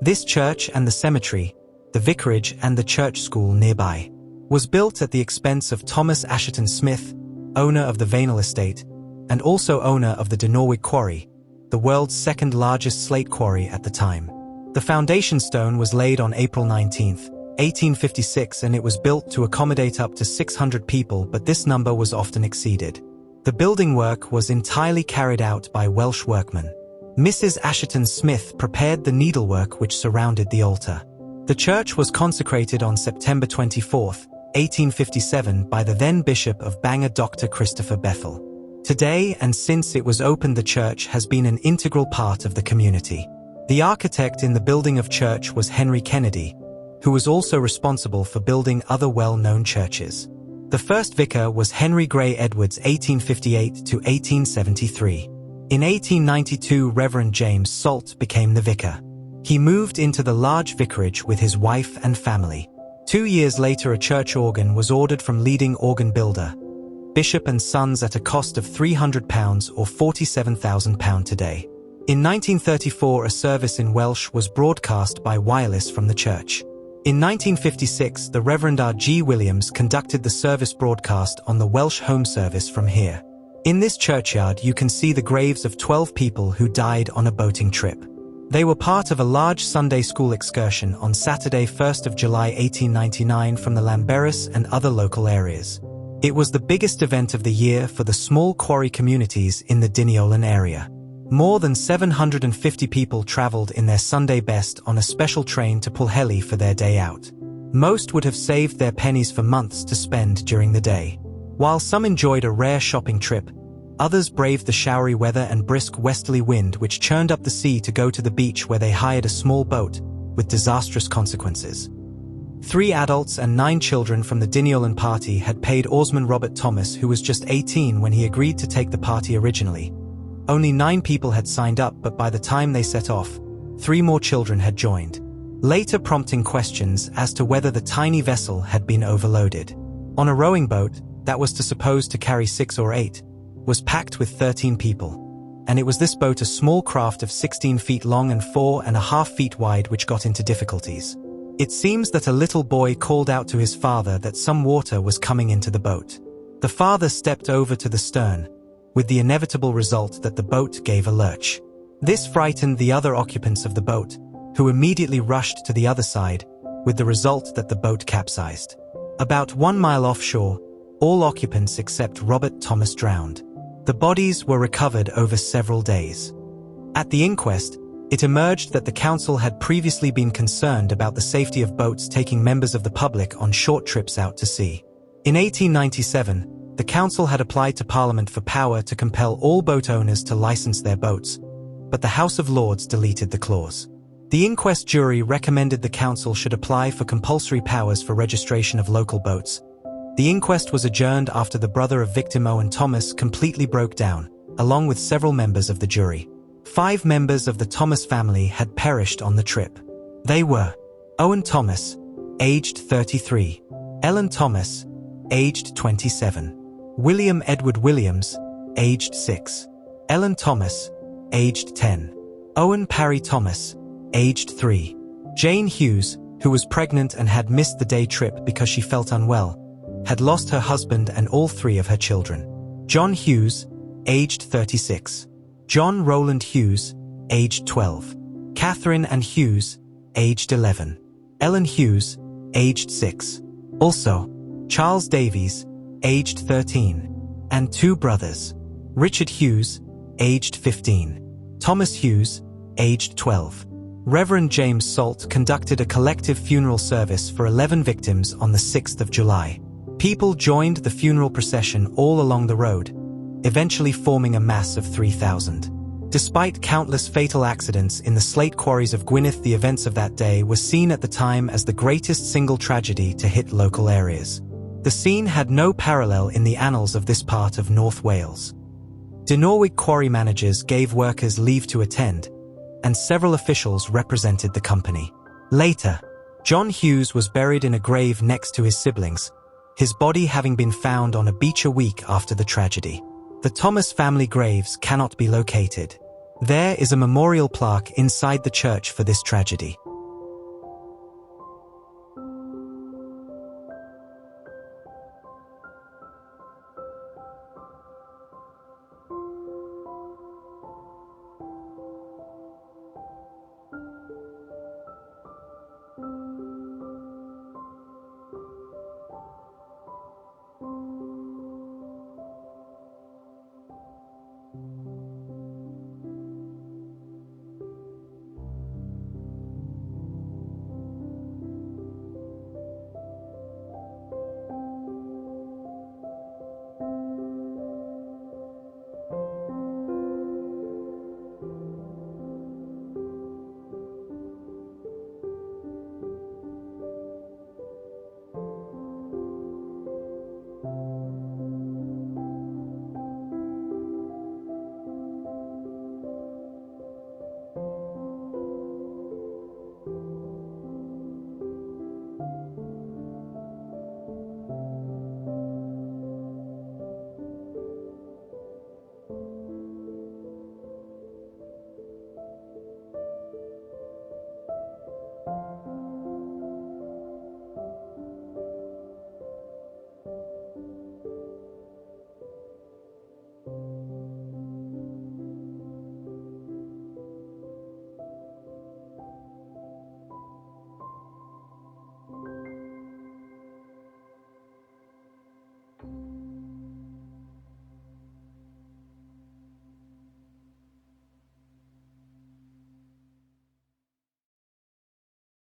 This church and the cemetery, the vicarage and the church school nearby, was built at the expense of Thomas Assheton Smith, owner of the Vaynell estate, and also owner of the Llandinorwig quarry, the world's second largest slate quarry at the time. The foundation stone was laid on April 19, 1856, and it was built to accommodate up to 600 people, but this number was often exceeded. The building work was entirely carried out by Welsh workmen. Mrs. Assheton Smith prepared the needlework which surrounded the altar. The church was consecrated on September 24, 1857 by the then Bishop of Bangor, Dr. Christopher Bethel. Today, and since it was opened, the church has been an integral part of the community. The architect in the building of church was Henry Kennedy, who was also responsible for building other well-known churches. The first vicar was Henry Gray Edwards, 1858 to 1873. In 1892, Reverend James Salt became the vicar. He moved into the large vicarage with his wife and family. 2 years later, a church organ was ordered from leading organ builder Bishop and Sons at a cost of £300 or £47,000 today. In 1934, a service in Welsh was broadcast by wireless from the church. In 1956, the Reverend R.G. Williams conducted the service broadcast on the Welsh Home Service from here. In this churchyard, you can see the graves of 12 people who died on a boating trip. They were part of a large Sunday school excursion on Saturday, 1st of July 1899 from the Llanberis and other local areas. It was the biggest event of the year for the small quarry communities in the Diniolan area. More than 750 people traveled in their Sunday best on a special train to Pwllheli for their day out. Most would have saved their pennies for months to spend during the day. While some enjoyed a rare shopping trip, others braved the showery weather and brisk westerly wind which churned up the sea to go to the beach, where they hired a small boat, with disastrous consequences. 3 adults and 9 children from the Diniolan party had paid oarsman Robert Thomas, who was just 18 when he agreed to take the party originally. Only 9 people had signed up, but by the time they set off, 3 more children had joined, later prompting questions as to whether the tiny vessel had been overloaded. On a rowing boat, that was supposed to carry 6 or 8, was packed with 13 people. And it was this boat, a small craft of 16 feet long and 4.5 feet wide, which got into difficulties. It seems that a little boy called out to his father that some water was coming into the boat. The father stepped over to the stern, with the inevitable result that the boat gave a lurch. This frightened the other occupants of the boat, who immediately rushed to the other side, with the result that the boat capsized. About 1 mile offshore, all occupants except Robert Thomas drowned. The bodies were recovered over several days. At the inquest, it emerged that the council had previously been concerned about the safety of boats taking members of the public on short trips out to sea. In 1897, the council had applied to Parliament for power to compel all boat owners to license their boats, but the House of Lords deleted the clause. The inquest jury recommended the council should apply for compulsory powers for registration of local boats. The inquest was adjourned after the brother of victim Owen Thomas completely broke down, along with several members of the jury. 5 members of the Thomas family had perished on the trip. They were Owen Thomas, aged 33, Ellen Thomas, aged 27, William Edward Williams, aged 6, Ellen Thomas, aged 10, Owen Parry Thomas, aged 3, Jane Hughes, who was pregnant and had missed the day trip because she felt unwell, had lost her husband and all 3 of her children. John Hughes, aged 36, John Rowland Hughes, aged 12, Catherine Ann Hughes, aged 11, Ellen Hughes, aged 6. Also, Charles Davies, aged 13, and 2 brothers, Richard Hughes, aged 15, Thomas Hughes, aged 12. Reverend James Salt conducted a collective funeral service for 11 victims on the 6th of July. People joined the funeral procession all along the road, eventually forming a mass of 3,000. Despite countless fatal accidents in the slate quarries of Gwynedd, the events of that day were seen at the time as the greatest single tragedy to hit local areas. The scene had no parallel in the annals of this part of North Wales. Llandinorwig quarry managers gave workers leave to attend, and several officials represented the company. Later, John Hughes was buried in a grave next to his siblings, his body having been found on a beach a week after the tragedy. The Thomas family graves cannot be located. There is a memorial plaque inside the church for this tragedy.